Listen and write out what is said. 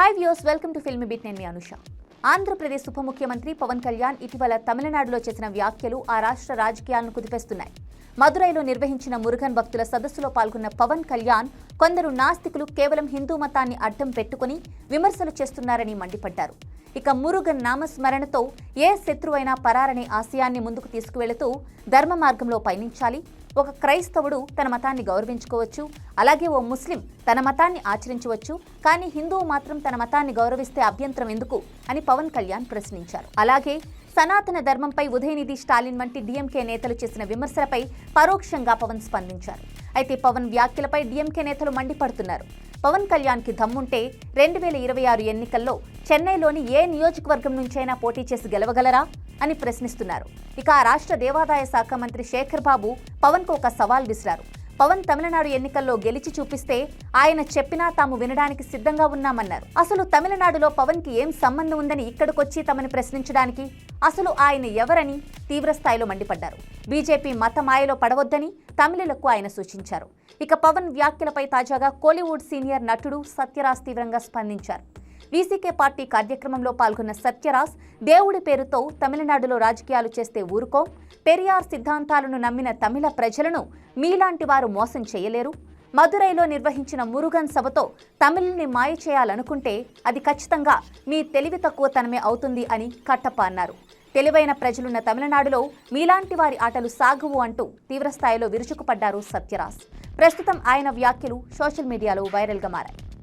Hi viewers, welcome to filmy beat. నేను మీ అనుష. ఆంధ్రప్రదేశ్ ఉప ముఖ్యమంత్రి పవన్ కళ్యాణ్ ఇటీవల తమిళనాడులో చేసిన వ్యాఖ్యలు ఆ రాష్ట్ర రాజకీయాలను కుదిపేస్తున్నాయి. మదురైలో నిర్వహించిన మురుగన్ భక్తుల సదస్సులో పాల్గొన్న పవన్ కళ్యాణ్ కొందరు నాస్తికులు కేవలం హిందూ మతాన్ని అడ్డం పెట్టుకుని విమర్శలు చేస్తున్నారని మండిపడ్డారు. ఇక మురుగన్ నామస్మరణతో ఏ శత్రువైనా పరారనే ఆశయాన్ని ముందుకు తీసుకువెళుతూ ధర్మ మార్గంలో పయనించాలి. ఒక క్రైస్తవుడు తన మతాన్ని గౌరవించుకోవచ్చు, అలాగే ఓ ముస్లిం తన మతాన్ని ఆచరించవచ్చు, కానీ హిందువు మాత్రం తన మతాన్ని గౌరవిస్తే అభ్యంతరం ఎందుకు అని పవన్ కళ్యాణ్ ప్రశ్నించారు. అలాగే సనాతన ధర్మంపై ఉదయనిధి స్టాలిన్ వంటి డీఎంకే నేతలు చేసిన విమర్శలపై పరోక్షంగా పవన్ స్పందించారు. అయితే పవన్ వ్యాఖ్యలపై డీఎంకే నేతలు మండిపడుతున్నారు. పవన్ కళ్యాణ్కి దమ్ముంటే 2026 ఎన్నికల్లో చెన్నైలోని ఏ నియోజకవర్గం నుంచైనా పోటీ చేసి గెలవగలరా అని ప్రశ్నిస్తున్నారు. ఇక ఆ రాష్ట్ర దేవాదాయ శాఖ మంత్రి శేఖర్ బాబు పవన్కు ఒక సవాల్ విసిరారు. పవన్ తమిళనాడు ఎన్నికల్లో గెలిచి చూపిస్తే ఆయన చెప్పినా తాము వినడానికి సిద్ధంగా ఉన్నామన్నారు. అసలు తమిళనాడులో పవన్కి ఏం సంబంధం ఉందని ఇక్కడికొచ్చి తమని ప్రశ్నించడానికి? అసలు ఆయన ఎవరని తీవ్రస్థాయిలో మండిపడ్డారు. బీజేపీ మత మాయలో పడవద్దని తమిళులకు ఆయన సూచించారు. ఇక పవన్ వ్యాఖ్యలపై తాజాగా కోలీవుడ్ సీనియర్ నటుడు సత్యరాజ్ తీవ్రంగా స్పందించారు. వీసీకే పార్టీ కార్యక్రమంలో పాల్గొన్న సత్యరాజ్ దేవుడి పేరుతో తమిళనాడులో రాజకీయాలు చేస్తే ఊరుకోం, పెరియార్ సిద్ధాంతాలను నమ్మిన తమిళ ప్రజలను మీలాంటి వారు మోసం చేయలేరు, మదురైలో నిర్వహించిన మురుగన్ సభతో తమిళుల్ని మాయ చేయాలనుకుంటే అది ఖచ్చితంగా మీ తెలివి తక్కువతనమే అవుతుంది అని కట్టప్ప అన్నారు. తెలివైన ప్రజలున్న తమిళనాడులో మీలాంటి వారి ఆటలు సాగవు అంటూ తీవ్రస్థాయిలో విరుచుకుపడ్డారు సత్యరాజ్. ప్రస్తుతం ఆయన వ్యాఖ్యలు సోషల్ మీడియాలో వైరల్గా మారాయి.